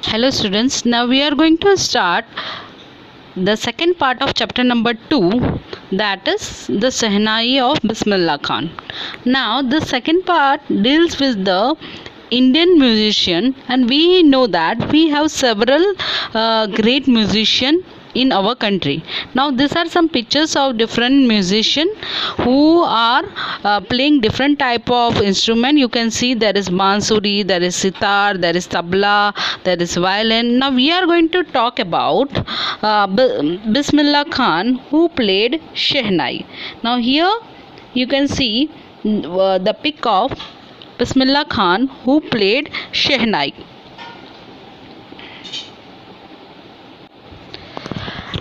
Hello students, now we are going to start the second part of chapter number 2, that is the Shehnai of Bismillah Khan. Now the second part deals with the Indian musician, and we know that we have several great musicians in our country. Now these are some pictures of different musicians who are playing different type of instrument. You can see there is bansuri, there is sitar, there is tabla, there is violin. Now we are going to talk about Bismillah Khan, who played Shehnai. Now here you can see the pic of Bismillah Khan, who played Shehnai.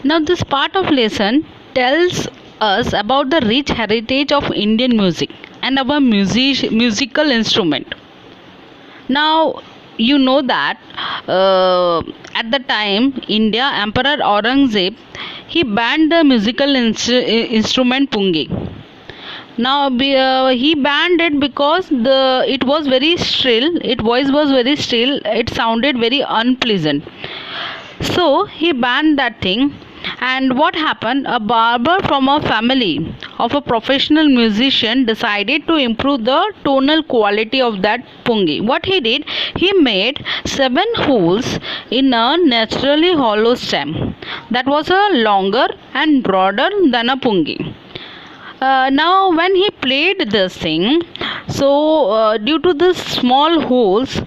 Now this part of lesson tells us about the rich heritage of Indian music and our musical instrument. Now you know that at the time India Emperor Aurangzeb, he banned the musical instrument pungi. Now he banned it because it was very shrill, its voice was very shrill, it sounded very unpleasant. So he banned that thing. And what happened? A barber from a family of a professional musician decided to improve the tonal quality of that pungi. What he did? He made 7 holes in a naturally hollow stem that was longer and broader than a pungi. Now when he played this thing, so due to the small holes,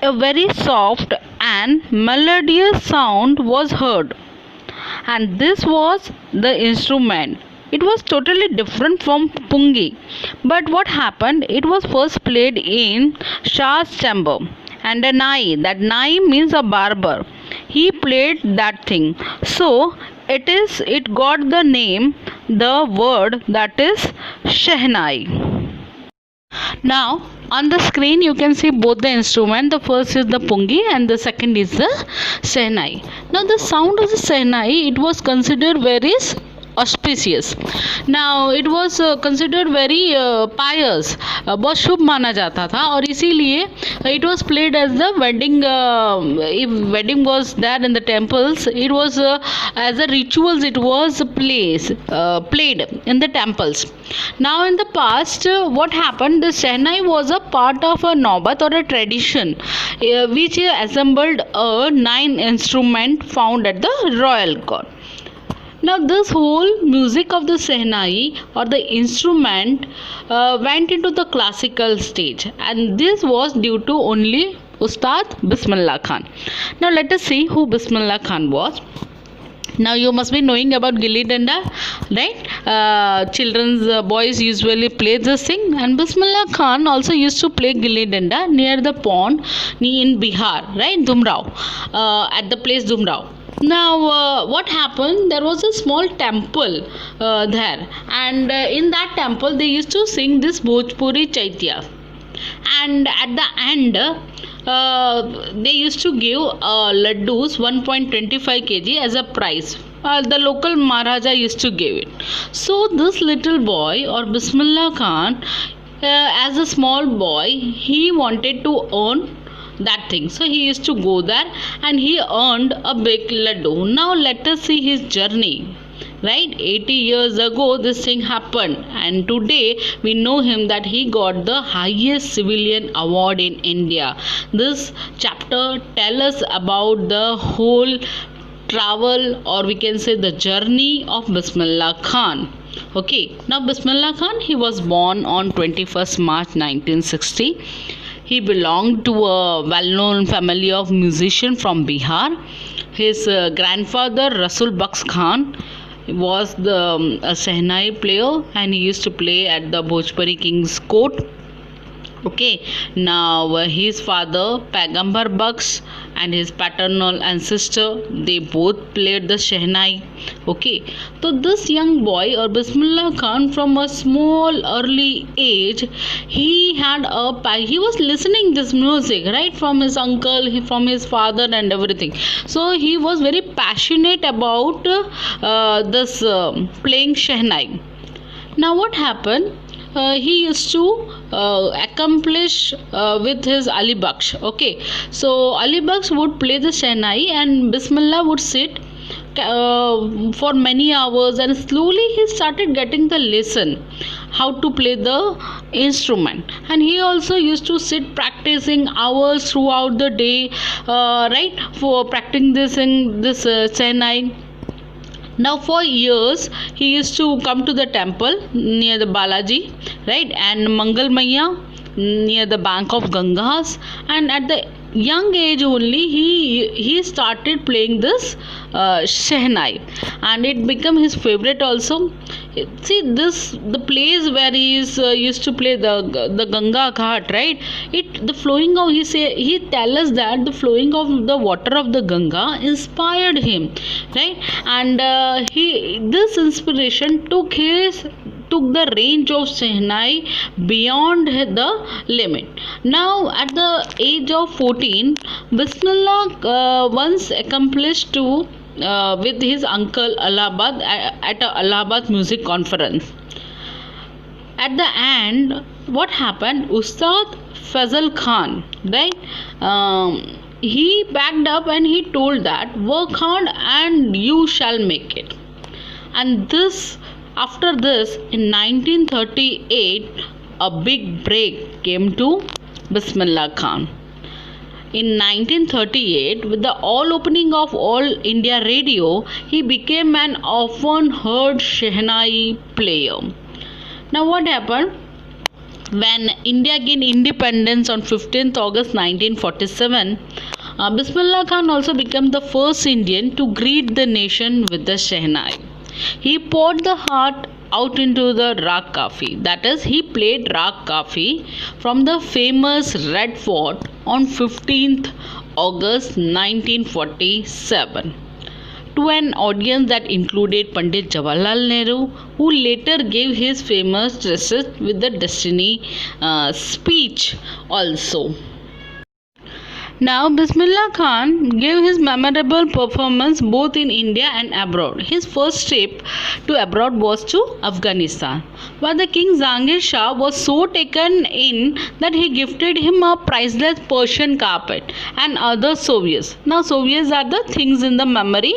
a very soft and melodious sound was heard, and this was the instrument. It was totally different from pungi, but what happened, it was first played in Shah's chamber, and a nai, that nai means a barber, he played that thing. So it got the name, the word, that is Shehnai. Now on the screen you can see both the instrument. The first is the pungi and the second is the Shehnai. Now the sound of the Shehnai, it was considered very auspicious. Now it was considered very pious, बहुत शुभ माना जाता था, और इसीलिए it was played as the wedding, if wedding was there in the temples, it was as a rituals, it was played in the temples. Now in the past, what happened, the Shehnai was a part of a Naubat or a tradition which assembled a 9 instrument found at the royal court. Now this whole music of the Shehnai or the instrument went into the classical stage, and this was due to only Ustad Bismillah Khan. Now let us see who Bismillah Khan was. Now you must be knowing about Gilli Danda, right? Children's boys usually play this thing, and Bismillah Khan also used to play Gilli Danda near the pond in Bihar, right? Dumrao, at the place Dumrao. Now what happened, there was a small temple there, and in that temple they used to sing this Bhojpuri Chaitya, and at the end they used to give laddus 1.25 kg as a prize. The local Maharaja used to give it. So this little boy or Bismillah Khan, as a small boy, he wanted to earn that thing, so he used to go there and he earned a big laddu. Now let us see his journey, right? 80 years ago this thing happened, and today we know him that he got the highest civilian award in India. This chapter tells us about the whole travel, or we can say the journey of Bismillah Khan. Okay, now Bismillah Khan, he was born on 21st March 1960. He belonged to a well-known family of musicians from Bihar. His grandfather Rasul Baks Khan was a Shehnai player, and he used to play at the Bhojpuri King's court. Okay, now his father Pagambar Baks and his paternal ancestor, they both played the Shehnai. Okay, so this young boy or Bismillah Khan, from a small early age, he was listening this music, right, from his uncle, from his father and everything. So he was very passionate about this playing Shehnai. Now what happened? he used to accomplish with his Ali Baksh. Okay, so Ali Baksh would play the Shehnai and Bismillah would sit for many hours, and slowly he started getting the lesson how to play the instrument. And he also used to sit practicing hours throughout the day, right, for practicing this in this Shehnai. Now for years he used to come to the temple near the Balaji, right, and Mangal Maya near the bank of Gangas, and at the young age only he started playing this Shehnai, and it became his favorite also. See this, the place where he is used to play the Ganga Ghat, right, it the flowing of, he tell us that the flowing of the water of the Ganga inspired him, right, and he this inspiration took the range of Shehnai beyond the limit. Now, at the age of 14, Bismillah once accomplished to with his uncle Allahabad at a Allahabad music conference. At the end, what happened? Ustad Fazal Khan, right? He backed up and he told that work hard and you shall make it. And this, after this, in 1938, a big break came to Bismillah Khan. In 1938, with the all opening of All India Radio, he became an often heard Shehnai player. Now, what happened? When India gained independence on 15th August 1947, Bismillah Khan also became the first Indian to greet the nation with the Shehnai. He poured the heart out into the Rag Kafi, that is, he played Rag Kafi from the famous Red Fort on 15th August 1947 to an audience that included Pandit Jawaharlal Nehru, who later gave his famous recite with the Destiny speech also. Now, Bismillah Khan gave his memorable performance both in India and abroad. His first trip to abroad was to Afghanistan, where the King Jahangir Shah was so taken in that he gifted him a priceless Persian carpet and other souvenirs. Now, souvenirs are the things in the memory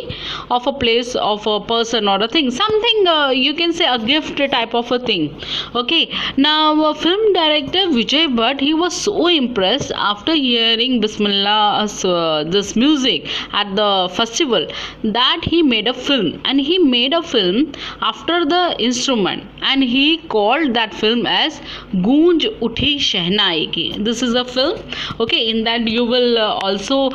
of a place, of a person or a thing. Something you can say a gift type of a thing. Okay. Now, film director Vijay Bhatt, he was so impressed after hearing Bismillah this music at the festival that he made a film, and he made a film after the instrument, and he called that film as Goonj Uthi Shehnai Ki. This is a film, okay, in that you will also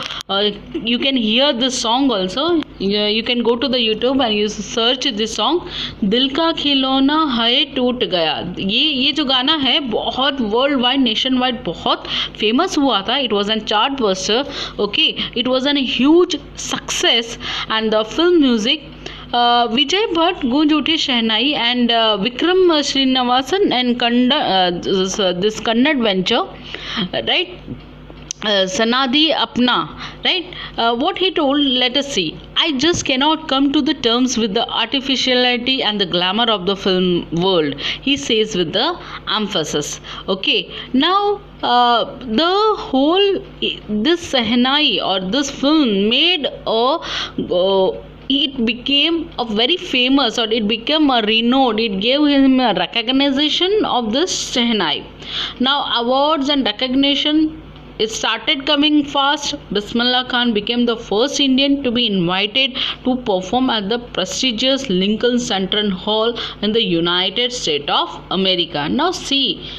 you can hear this song also. You can go to the YouTube and you search this song, दिल का खिलौना है टूट गया. ये जो गाना है बहुत वर्ल्ड वाइड, नेशन वाइड बहुत फेमस हुआ था. It was an chart buster. Okay, it was an huge success. And the film music Vijay Bhatt, Goonj Uthi Shehnai, and Vikram Srinivasan and this Kannad venture, right? Sanadi Apna, right? What he told, let us see. I just cannot come to the terms with the artificiality and the glamour of the film world, he says with the emphasis. Okay, now the whole this Shehnai or this film made it became a very famous, or it became a renowned, it gave him a recognition of this Shehnai. Now awards and recognition, it started coming fast. Bismillah Khan became the first Indian to be invited to perform at the prestigious Lincoln Center Hall in the United States of America. Now see,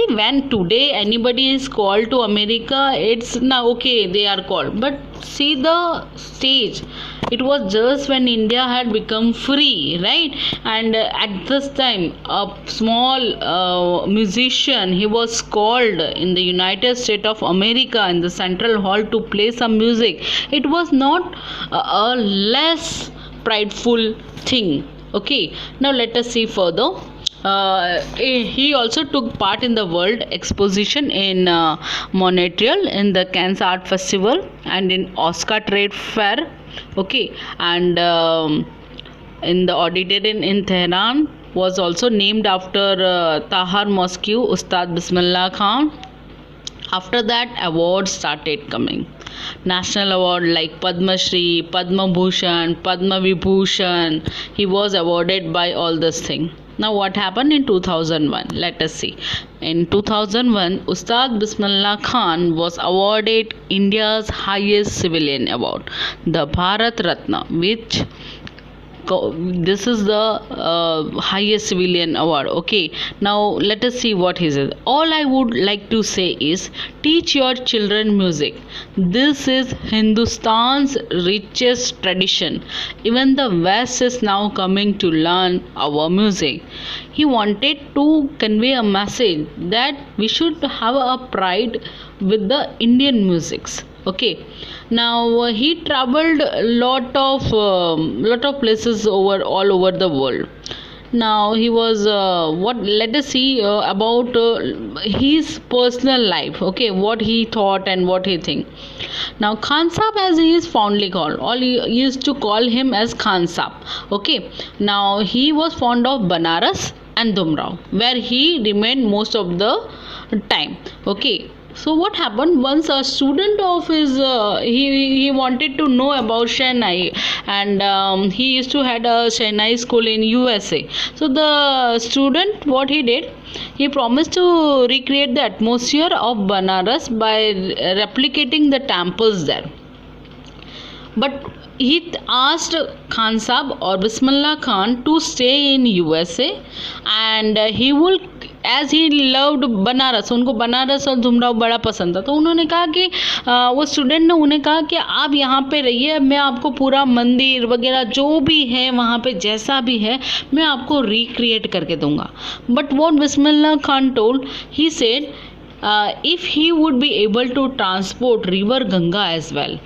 when today anybody is called to America, it's now okay, they are called. But see the stage. It was just when India had become free, right? And at this time, a small musician, he was called in the United States of America in the Central Hall to play some music. It was not a less prideful thing. Okay, now let us see further. He also took part in the World Exposition in Montreal, in the Cannes Art Festival, and in Oscar Trade Fair. Okay, and in the auditorium in Tehran, was also named after Tahar Mosque, Ustad Bismillah Khan. After that, awards started coming. National award like Padma Shri, Padma Bhushan, Padma Vibhushan. He was awarded by all this thing. Now what happened in 2001? Let us see. In 2001, Ustad Bismillah Khan was awarded India's highest civilian award, the Bharat Ratna, which this is the highest civilian award. Okay, now let us see what he says. All I would like to say is, teach your children music. This is Hindustan's richest tradition. Even the West is now coming to learn our music. He wanted to convey a message that we should have a pride with the Indian musics. Okay, now he traveled a lot of places all over the world. Now he was what let us see about his personal life. Okay, what he thought and what he think. Now Khan Sahab, as he is fondly called, all used to call him as Khan Sahab. Okay, now he was fond of Banaras and Dumrao, where he remained most of the time. Okay, so what happened, once a student of his he wanted to know about Shehnai, and he used to had a Shehnai school in USA. So the student, what he did, he promised to recreate the atmosphere of Banaras by replicating the temples there. But he asked Khan Sahab or Bismillah Khan to stay in USA, and he will, as he loved Banaras, उनको बनारस और धुमराव बड़ा पसंद था, तो उन्होंने कहा कि वो स्टूडेंट ने उन्हें कहा कि आप यहाँ पे रहिए, मैं आपको पूरा मंदिर वगैरह जो भी है वहाँ पे जैसा भी है मैं आपको रिक्रिएट करके दूंगा. But what Bismillah Khan told, he said if he would be able to transport river Ganga as well.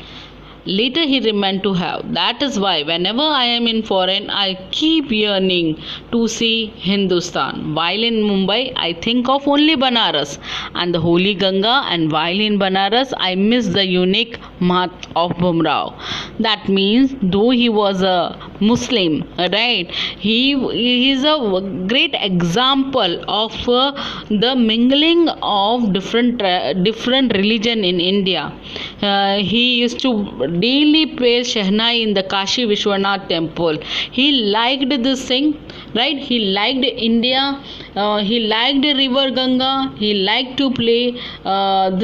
Later he remained to have. That is why whenever I am in foreign, I keep yearning to see Hindustan. While in Mumbai, I think of only Banaras and the holy Ganga, and while in Banaras, I miss the unique Mahat of Bumrao. That means though he was a Muslim, right, he is a great example of the mingling of different religion in India. He used to daily praise Shehnai in the Kashi Vishwanath temple. He liked this thing, right? He liked India. He liked river Ganga. He liked to play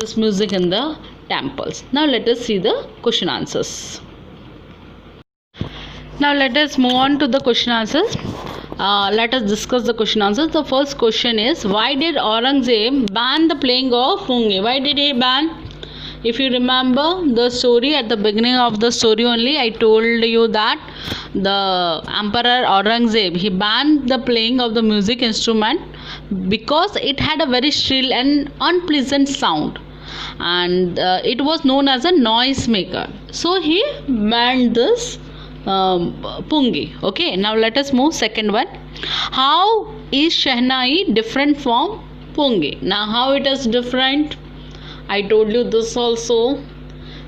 this music in the temples. Now let us see the question answers. Now let us move on to the question answers. Let us discuss the question answers. The first question is, why did Aurangzeb ban the playing of Pungi? Why did he ban? If you remember the story, at the beginning of the story only, I told you that the Emperor Aurangzeb, he banned the playing of the music instrument because it had a very shrill and unpleasant sound, and it was known as a noise maker. So he banned this Pungi. Okay, now let us move second one. How is Shehnai different from Pungi? Now how it is different? I told you this also.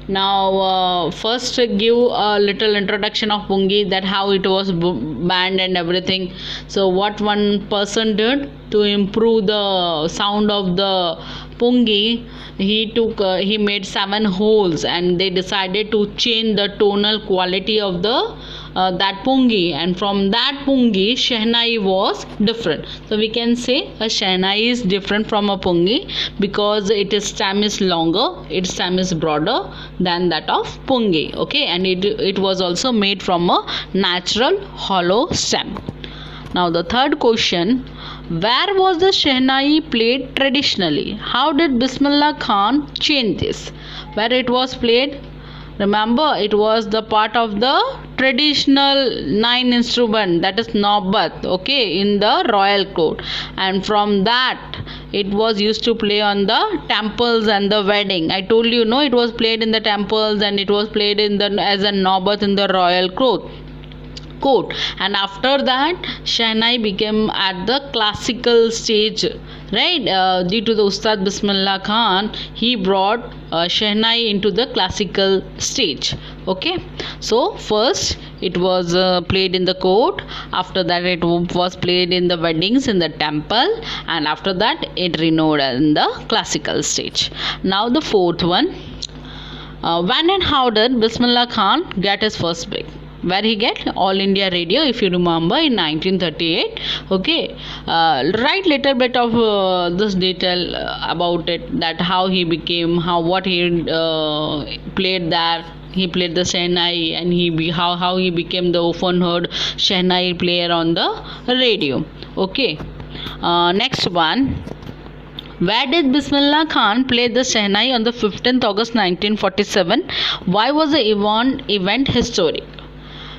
Now first give a little introduction of Pungi, that how it was banned and everything. So what one person did to improve the sound of the Pungi, he made 7 holes, and they decided to change the tonal quality of the that Pungi, and from that Pungi Shehnai was different. So we can say a Shehnai is different from a Pungi because its stem is longer, its stem is broader than that of Pungi. Okay, and it was also made from a natural hollow stem. Now the third question, where was the Shehnai played traditionally? How did Bismillah Khan change this? Where it was played? Remember, it was the part of the traditional 9 instrument, that is Naubat, okay, in the royal court, and from that it was used to play on the temples and the wedding. I told you, no, it was played in the temples and it was played in the as a Naubat in the royal court. And after that Shehnai became at the classical stage, right? Due to the Ustad Bismillah Khan, he brought Shehnai into the classical stage. Okay, so first it was played in the court. After that, it was played in the weddings in the temple, and after that, it renewed in the classical stage. Now the fourth one. When and how did Bismillah Khan get his first break? Where he get All India Radio, if you remember, in 1938. Okay, write little bit of this detail about it, that how he became, what he played there. He played the Shehnai, and how he became the often heard Shehnai player on the radio. Okay, next one. Where did Bismillah Khan play the Shehnai on the 15th August 1947? Why was the event historic?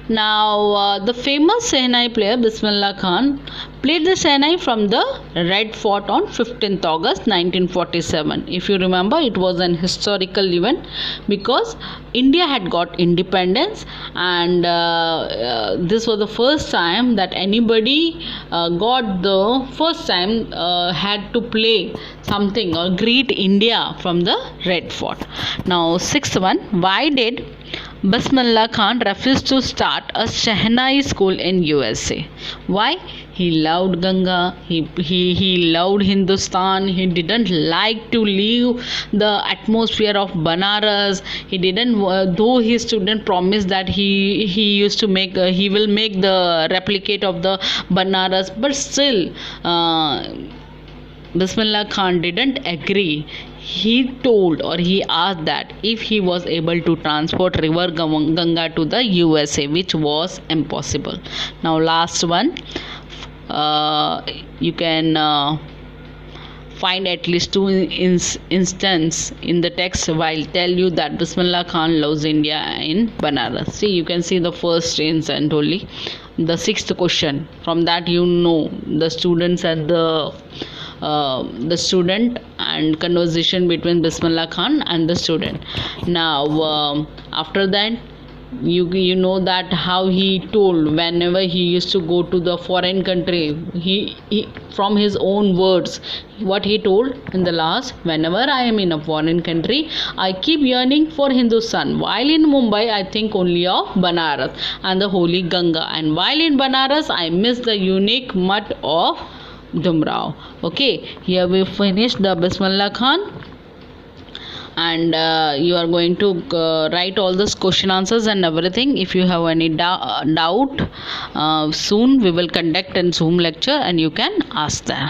Now, the famous Shehnai player Bismillah Khan played the Shehnai from the Red Fort on 15th August 1947. If you remember, it was an historical event because India had got independence, and this was the first time that anybody had to play something or greet India from the Red Fort. Now, sixth one. Why did Bismillah Khan refused to start a Shehnai school in USA? Why? He loved Ganga, he loved Hindustan, he didn't like to leave the atmosphere of Banaras. He didn't, though his student promised that he used to make, he will make the replicate of the Banaras, but still Bismillah Khan didn't agree. He told, or he asked, that if he was able to transport river Ganga to the USA, which was impossible. Now last one, you can find at least two instances in the text while tell you that Bismillah Khan loves India in Banaras. See, you can see the first instance only. The sixth question, from that you know the students and the student and conversation between Bismillah Khan and the student. Now after that, you know that how he told whenever he used to go to the foreign country, he from his own words, what he told in the last: whenever I am in a foreign country, I keep yearning for Hindustan. While in Mumbai, I think only of Banaras and the holy Ganga, and while in Banaras, I miss the unique mud of Dumrao. Okay, here we finished the Bismillah Khan, and you are going to write all those question answers and everything. If you have any doubt, soon we will conduct a Zoom lecture and you can ask there.